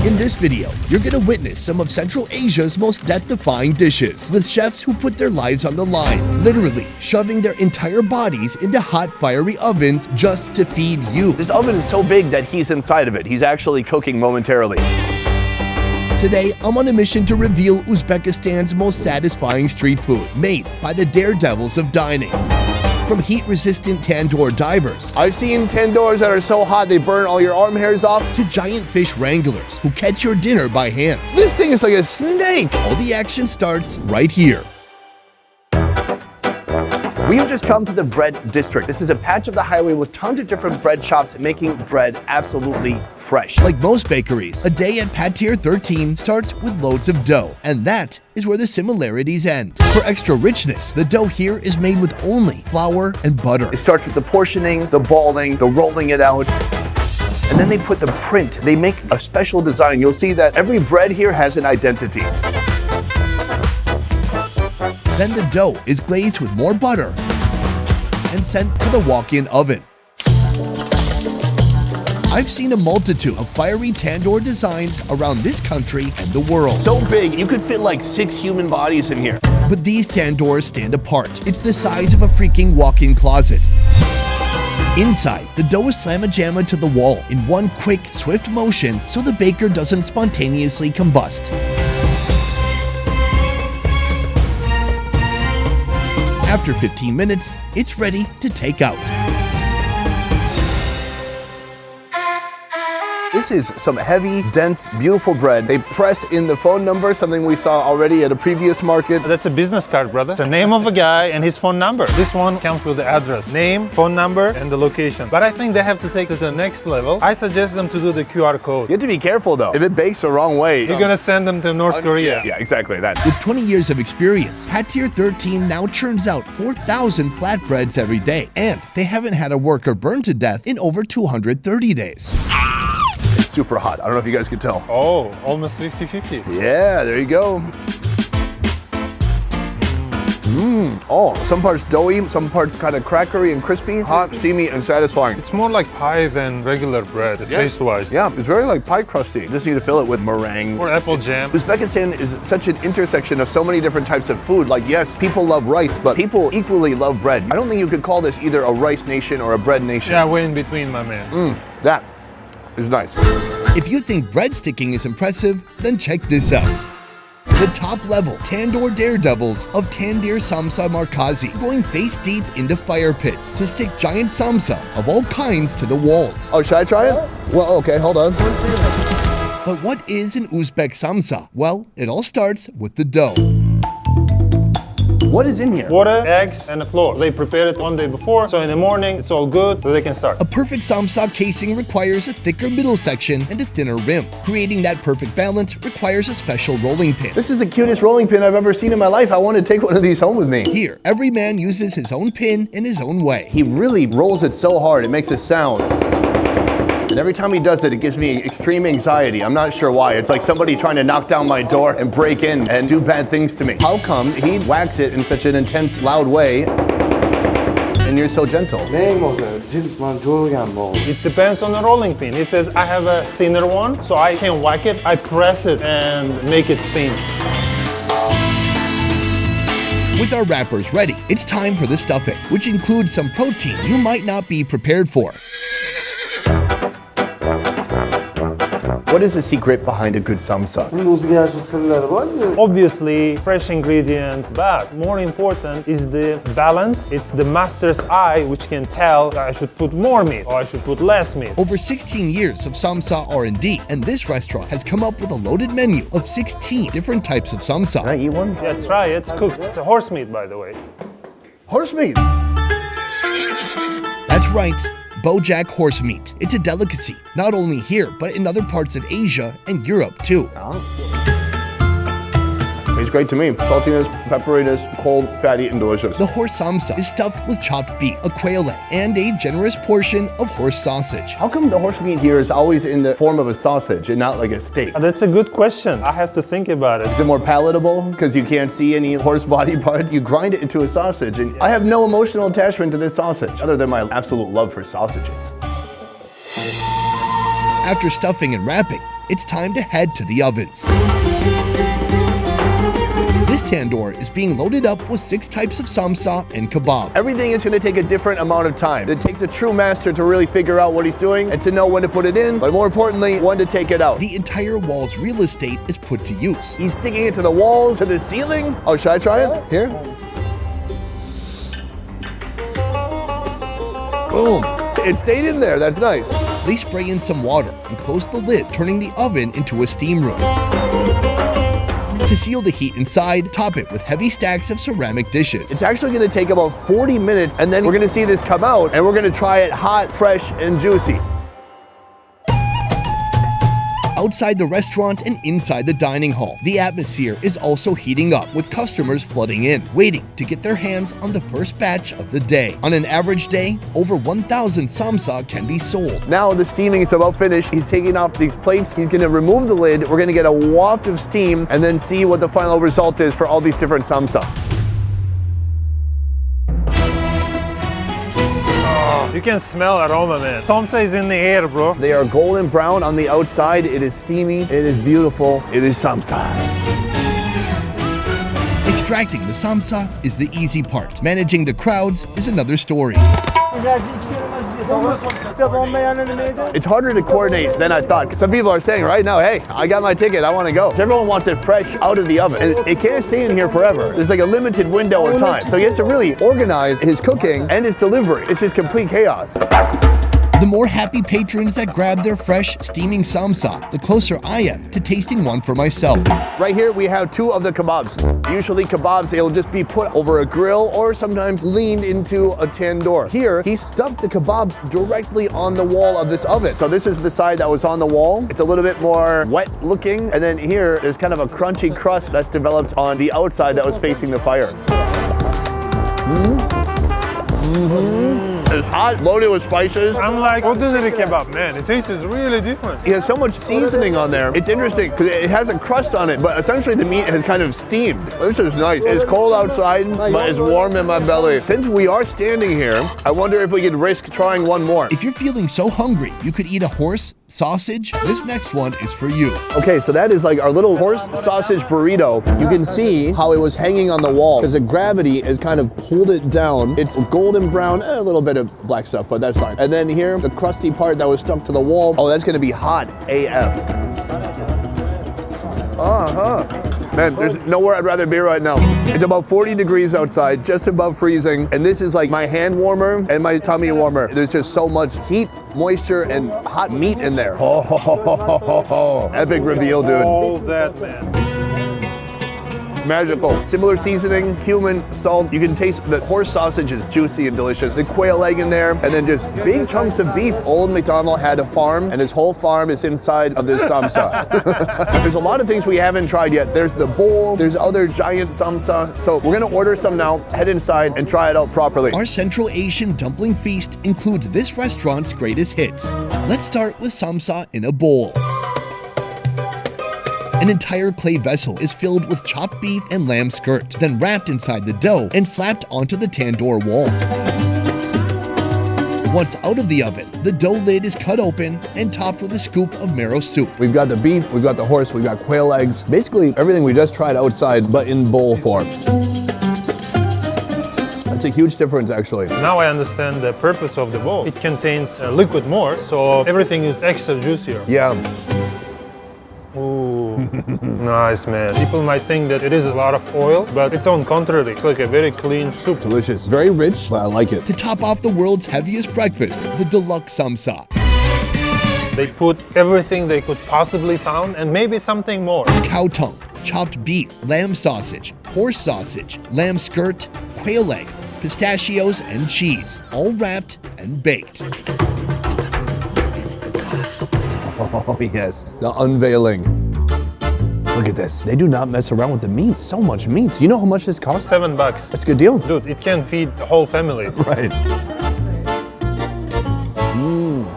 In this video, you're gonna witness some of Central Asia's most death-defying dishes, with chefs who put their lives on the line, literally shoving their entire bodies into hot, fiery ovens just to feed you. This oven is so big that he's inside of it. He's actually cooking momentarily. Today, I'm on a mission to reveal Uzbekistan's most satisfying street food, made by the Daredevils of dining. From heat-resistant tandoor divers, I've seen tandoors that are so hot they burn all your arm hairs off, to giant fish wranglers who catch your dinner by hand. This thing is like a snake. All the action starts right here. We have just come to the bread district. This is a patch of the highway with tons of different bread shops making bread absolutely fresh. Like most bakeries, a day at Patir 13 starts with loads of dough, and that is where the similarities end. For extra richness, the dough here is made with only flour and butter. It starts with the portioning, the balling, the rolling it out, and then they put the print. They make a special design. You'll see that every bread here has an identity. Then the dough is glazed with more butter and sent to the walk-in oven. I've seen a multitude of fiery tandoor designs around this country and the world. So big, you could fit like 6 human bodies in here. But these tandoors stand apart. It's the size of a freaking walk-in closet. Inside, the dough is slamma-jamma to the wall in one quick, swift motion so the baker doesn't spontaneously combust. After 15 minutes, it's ready to take out. This is some heavy, dense, beautiful bread. They press in the phone number, something we saw already at a previous market. That's a business card, brother. It's the name of a guy and his phone number. This one comes with the address, name, phone number, and the location. But I think they have to take it to the next level. I suggest them to do the QR code. You have to be careful though. If it bakes the wrong way, You're gonna send them to North Korea. Yeah, exactly that. With 20 years of experience, Patir 13 now churns out 4,000 flatbreads every day, and they haven't had a worker burned to death in over 230 days. It's super hot. I don't know if you guys can tell. Oh, almost 50-50. Yeah, there you go. Oh, some parts doughy, some parts kind of crackery and crispy, hot, steamy, and satisfying. It's more like pie than regular bread, taste-wise. Yeah, it's very like pie crusty. You just need to fill it with meringue. Or apple jam. Uzbekistan is such an intersection of so many different types of food. Like, yes, people love rice, but people equally love bread. I don't think you could call this either a rice nation or a bread nation. Yeah, way in between, my man. That is nice. If you think bread sticking is impressive, then check this out. The top-level Tandoor Daredevils of Tandir Samsa Markazi, going face-deep into fire pits to stick giant samsa of all kinds to the walls. Oh, should I try it? Well, okay, hold on. But what is an Uzbek samsa? Well, it all starts with the dough. What is in here? Water, eggs, and the flour. They prepared it one day before, so in the morning, it's all good, so they can start. A perfect samsa casing requires a thicker middle section and a thinner rim. Creating that perfect balance requires a special rolling pin. This is the cutest rolling pin I've ever seen in my life. I want to take one of these home with me. Here, every man uses his own pin in his own way. He really rolls it so hard, it makes a sound. And every time he does it, it gives me extreme anxiety. I'm not sure why. It's like somebody trying to knock down my door and break in and do bad things to me. How come he whacks it in such an intense, loud way, and you're so gentle? It depends on the rolling pin. He says, I have a thinner one, so I can whack it. I press it and make it thin. With our wrappers ready, it's time for the stuffing, which includes some protein you might not be prepared for. What is the secret behind a good samsa? Obviously, fresh ingredients, but more important is the balance. It's the master's eye which can tell that I should put more meat or I should put less meat. Over 16 years of samsa R&D, and this restaurant has come up with a loaded menu of 16 different types of samsa. Can I eat one? Yeah, try it. It's cooked. It's a horse meat, by the way. Horse meat. That's right. Bojack horse meat. It's a delicacy, not only here, but in other parts of Asia and Europe too. Tastes great to me. Saltiness, pepperiness, cold, fatty, and delicious. The horse samsa is stuffed with chopped beef, a quail egg, and a generous portion of horse sausage. How come the horse meat here is always in the form of a sausage and not like a steak? That's a good question. I have to think about it. Is it more palatable because you can't see any horse body parts? You grind it into a sausage, and I have no emotional attachment to this sausage other than my absolute love for sausages. After stuffing and wrapping, it's time to head to the ovens. This tandoor is being loaded up with 6 types of samsa and kebab. Everything is going to take a different amount of time. It takes a true master to really figure out what he's doing and to know when to put it in, but more importantly, when to take it out. The entire wall's real estate is put to use. He's sticking it to the walls, to the ceiling. Oh, should I try it? Here? Boom. It stayed in there. That's nice. They spray in some water and close the lid, turning the oven into a steam room. To seal the heat inside, top it with heavy stacks of ceramic dishes. It's actually going to take about 40 minutes, and then we're going to see this come out, and we're going to try it hot, fresh, and juicy. Outside the restaurant and inside the dining hall, the atmosphere is also heating up, with customers flooding in, waiting to get their hands on the first batch of the day. On an average day, over 1,000 samsa can be sold. Now the steaming is about finished. He's taking off these plates. He's going to remove the lid. We're going to get a waft of steam and then see what the final result is for all these different samsa. You can smell aroma, man. Samsa is in the air, bro. They are golden brown on the outside. It is steamy. It is beautiful. It is samsa. Extracting the samsa is the easy part. Managing the crowds is another story. It's harder to coordinate than I thought. Some people are saying right now, hey, I got my ticket, I want to go. So everyone wants it fresh out of the oven. And it can't stay in here forever. There's like a limited window of time. So he has to really organize his cooking and his delivery. It's just complete chaos. The more happy patrons that grab their fresh, steaming samsa, the closer I am to tasting one for myself. Right here, we have 2 of the kebabs. Usually kebabs, they'll just be put over a grill or sometimes leaned into a tandoor. Here, he stuck the kebabs directly on the wall of this oven. So this is the side that was on the wall. It's a little bit more wet looking. And then here, there's kind of a crunchy crust that's developed on the outside that was facing the fire. It's hot, loaded with spices. I'm like ordinary kebab, man. It tastes really different. It has so much seasoning on there. It's interesting because it has a crust on it, but essentially the meat has kind of steamed. This is nice. It's cold outside, but it's warm in my belly. Since we are standing here, I wonder if we could risk trying one more. If you're feeling so hungry, you could eat a horse sausage. This next one is for you. Okay, so that is like our little horse sausage burrito. You can see how it was hanging on the wall because the gravity has kind of pulled it down. It's golden brown, a little bit of black stuff, but that's fine. And then here, the crusty part that was stuck to the wall. Oh, that's gonna be hot AF. Man, there's nowhere I'd rather be right now. It's about 40 degrees outside, just above freezing. And this is like my hand warmer and my tummy warmer. There's just so much heat, moisture, and hot meat in there. Epic reveal, dude. All that, man. Magical. Similar seasoning, cumin, salt. You can taste the horse sausage is juicy and delicious. The quail egg in there, and then just big chunks of beef. Old MacDonald had a farm, and his whole farm is inside of this samsa. There's a lot of things we haven't tried yet. There's the bowl, there's other giant samsa. So we're gonna order some now, head inside, and try it out properly. Our Central Asian dumpling feast includes this restaurant's greatest hits. Let's start with samsa in a bowl. An entire clay vessel is filled with chopped beef and lamb skirt, then wrapped inside the dough and slapped onto the tandoor wall. Once out of the oven, the dough lid is cut open and topped with a scoop of marrow soup. We've got the beef, we've got the horse, we've got quail eggs. Basically everything we just tried outside, but in bowl form. That's a huge difference, actually. Now I understand the purpose of the bowl. It contains liquid more, so everything is extra juicier. Yeah. Ooh, nice, man. People might think that it is a lot of oil, but it's on contrary. It's like a very clean soup. Delicious. Very rich, but I like it. To top off the world's heaviest breakfast, the deluxe samsa. They put everything they could possibly found and maybe something more. Cow tongue, chopped beef, lamb sausage, horse sausage, lamb skirt, quail egg, pistachios, and cheese, all wrapped and baked. Oh yes, the unveiling. Look at this. They do not mess around with the meat. So much meat. Do you know how much this costs? $7. That's a good deal. Dude, it can feed the whole family. Right.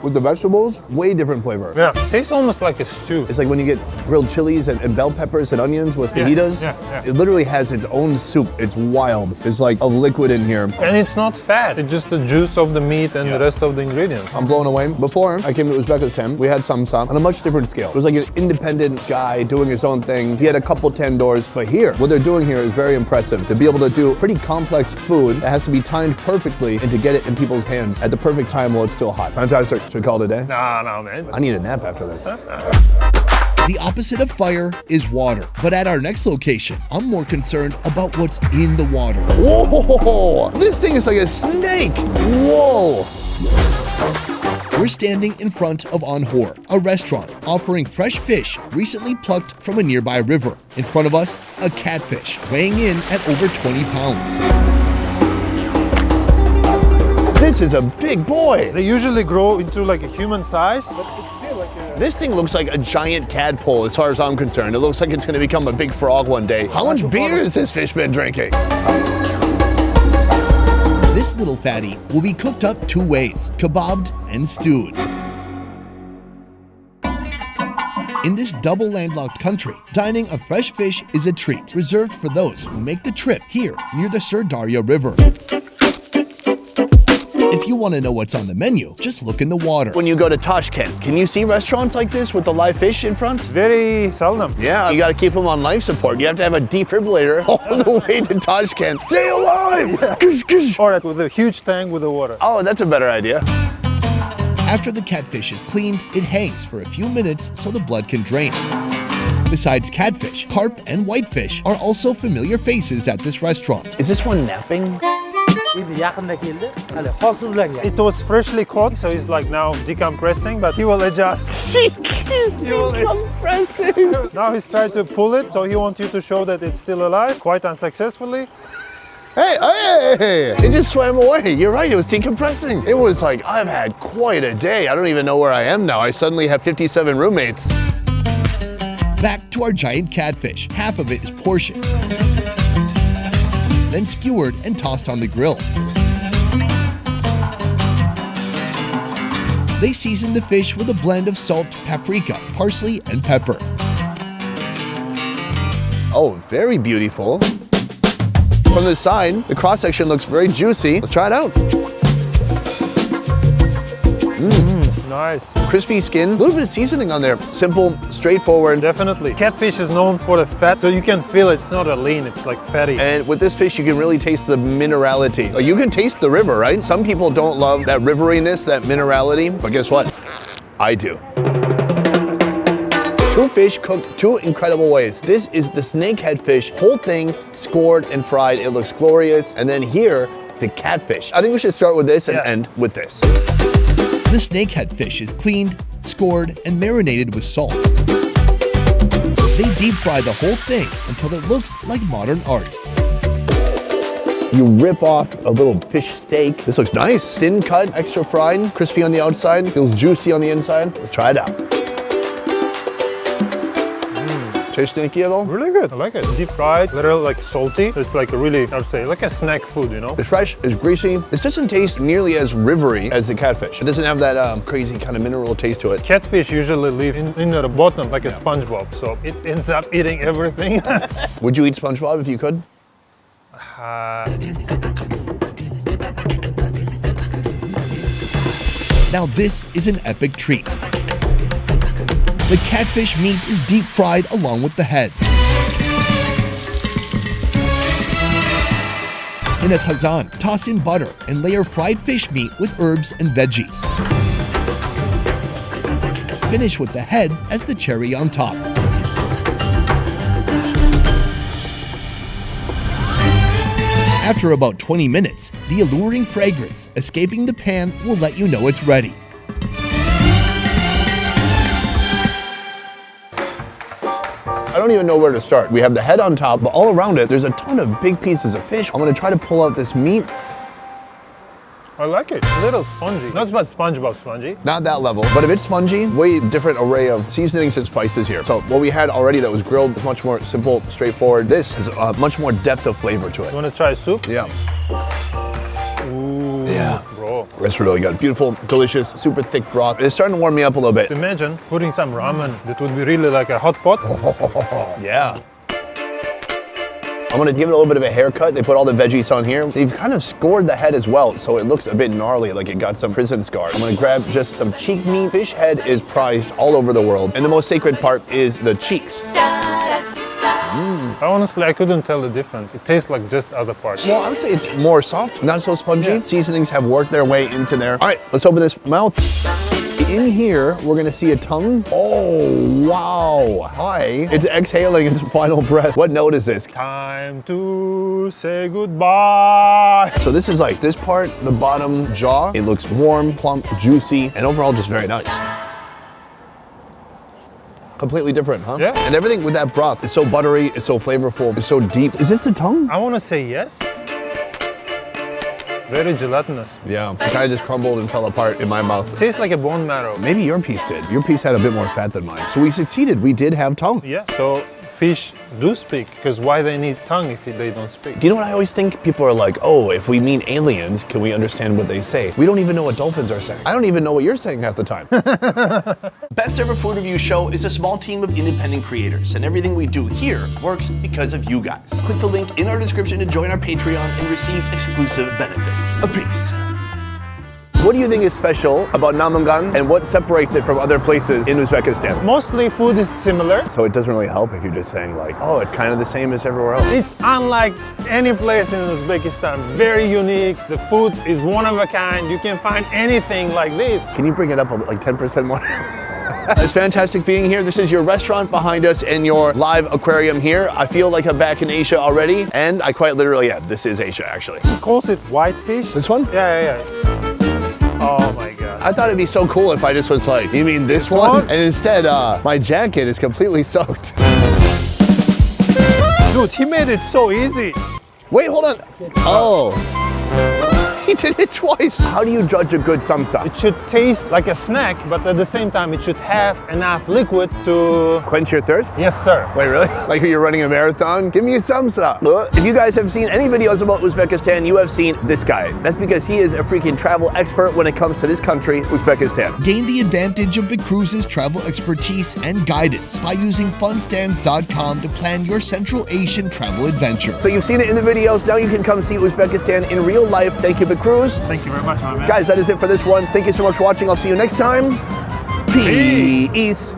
We with the vegetables, way different flavor. Yeah, tastes almost like a stew. It's like when you get grilled chilies and bell peppers and onions with Yeah, fajitas. yeah. It literally has its own soup. It's wild. It's like a liquid in here. And it's not fat, it's just the juice of the meat and the rest of the ingredients. I'm blown away. Before I came to Uzbekistan, we had samsa on a much different scale. It was like an independent guy doing his own thing. He had a couple tandoors, but here, what they're doing here is very impressive. To be able to do pretty complex food that has to be timed perfectly and to get it in people's hands at the perfect time while it's still hot. Fantastic. Should we call it a day? No, man. I need a nap after this. The opposite of fire is water. But at our next location, I'm more concerned about what's in the water. Whoa! This thing is like a snake. Whoa! We're standing in front of Anhor, a restaurant offering fresh fish recently plucked from a nearby river. In front of us, a catfish weighing in at over 20 pounds. This is a big boy. They usually grow into like a human size, but it's still like a... This thing looks like a giant tadpole as far as I'm concerned. It looks like it's gonna become a big frog one day. How much beer has this fish been drinking? This little fatty will be cooked up two ways, kebabbed and stewed. In this double landlocked country, dining of fresh fish is a treat, reserved for those who make the trip here near the Sirdarya River. If you want to know what's on the menu, just look in the water. When you go to Tashkent, can you see restaurants like this with the live fish in front? Very seldom. Yeah, you gotta keep them on life support. You have to have a defibrillator all the way to Tashkent. Stay alive! Kush, kush. Or with a huge tank with the water. Oh, that's a better idea. After the catfish is cleaned, it hangs for a few minutes so the blood can drain. Besides catfish, carp and whitefish are also familiar faces at this restaurant. Is this one napping? It was freshly caught, so he's like now decompressing, but he will adjust. Decompressing. Now he's trying to pull it, so he wants you to show that it's still alive, quite unsuccessfully. Hey, it just swam away. You're right, it was decompressing. It was like, I've had quite a day. I don't even know where I am now. I suddenly have 57 roommates. Back to our giant catfish. Half of it is portioned, then skewered and tossed on the grill. They season the fish with a blend of salt, paprika, parsley, and pepper. Oh, very beautiful. From the side, the cross section looks very juicy. Let's try it out. Nice. Crispy skin, a little bit of seasoning on there. Simple, straightforward. Definitely. Catfish is known for the fat, so you can feel it. It's not a lean, it's like fatty. And with this fish, you can really taste the minerality. You can taste the river, right? Some people don't love that riveriness, that minerality, but guess what? I do. Two fish cooked two incredible ways. This is the snakehead fish, whole thing scored and fried. It looks glorious. And then here, the catfish. I think we should start with this and end with this. The snakehead fish is cleaned, scored, and marinated with salt. They deep fry the whole thing until it looks like modern art. You rip off a little fish steak. This looks nice. Thin cut, extra fried, crispy on the outside, feels juicy on the inside. Let's try it out. Taste snaky at all? Really good. I like it. Deep fried, little like salty. It's like a really, I would say, like a snack food, you know? It's fresh, it's greasy. This doesn't taste nearly as rivery as the catfish. It doesn't have that crazy kind of mineral taste to it. Catfish usually live in the bottom like a SpongeBob, so it ends up eating everything. Would you eat SpongeBob if you could? Now this is an epic treat. The catfish meat is deep fried along with the head. In a kazan, toss in butter and layer fried fish meat with herbs and veggies. Finish with the head as the cherry on top. After about 20 minutes, the alluring fragrance escaping the pan will let you know it's ready. I don't even know where to start. We have the head on top, but all around it, there's a ton of big pieces of fish. I'm gonna try to pull out this meat. I like it. A little spongy. Not about SpongeBob spongy. Not that level, but if it's spongy, way different array of seasonings and spices here. So what we had already that was grilled is much more simple, straightforward. This has much more depth of flavor to it. You wanna try soup? Yeah. Ooh, Yeah. bro. It's really good. Beautiful, delicious, super thick broth. It's starting to warm me up a little bit. Imagine putting some ramen. That would be really like a hot pot. Yeah. I'm gonna give it a little bit of a haircut. They put all the veggies on here. They've kind of scored the head as well, so it looks a bit gnarly, like it got some prison scars. I'm gonna grab just some cheek meat. Fish head is prized all over the world, and the most sacred part is the cheeks. Honestly, I couldn't tell the difference. It tastes like just other parts. Well, I would say it's more soft, not so spongy. Yeah. Seasonings have worked their way into there. All right, let's open this mouth. In here, we're gonna see a tongue. Oh, wow. Hi. It's exhaling its final breath. What note is this? Time to say goodbye. So this is like this part, the bottom jaw. It looks warm, plump, juicy, and overall just very nice. Completely different, huh? Yeah. And everything with that broth is so buttery, it's so flavorful, it's so deep. Is this the tongue? I want to say yes. Very gelatinous. Yeah, it kind of just crumbled and fell apart in my mouth. Tastes like a bone marrow. Maybe your piece did. Your piece had a bit more fat than mine. So we succeeded. We did have tongue. Yeah, so fish do speak, because why they need tongue if they don't speak? Do you know what I always think? People are like, oh, if we meet aliens, can we understand what they say? We don't even know what dolphins are saying. I don't even know what you're saying half the time. Best Ever Food Review Show is a small team of independent creators, and everything we do here works because of you guys. Click the link in our description to join our Patreon and receive exclusive benefits. A peace. What do you think is special about Namangan, and what separates it from other places in Uzbekistan? Mostly food is similar. So it doesn't really help if you're just saying like, oh, it's kind of the same as everywhere else. It's unlike any place in Uzbekistan. Very unique. The food is one of a kind. You can find anything like this. Can you bring it up like 10% more? It's fantastic being here. This is your restaurant behind us and your live aquarium here. I feel like I'm back in Asia already, and I quite literally, yeah, this is Asia actually. He calls it whitefish. This one? Yeah. Oh my God. I thought it'd be so cool if I just was like, you mean this one? And instead, my jacket is completely soaked. Dude, he made it so easy. Wait, hold on. Oh. He did it twice. How do you judge a good samsa? It should taste like a snack, but at the same time, it should have enough liquid to... Quench your thirst? Yes, sir. Wait, really? Like you're running a marathon? Give me a samsa. If you guys have seen any videos about Uzbekistan, you have seen this guy. That's because he is a freaking travel expert when it comes to this country, Uzbekistan. Gain the advantage of Big Cruise's travel expertise and guidance by using funstands.com to plan your Central Asian travel adventure. So you've seen it in the videos, now you can come see Uzbekistan in real life. Thank you, Big Cruise. Thank you very much, my man. Guys, that is it for this one. Thank you so much for watching. I'll see you next time. Peace.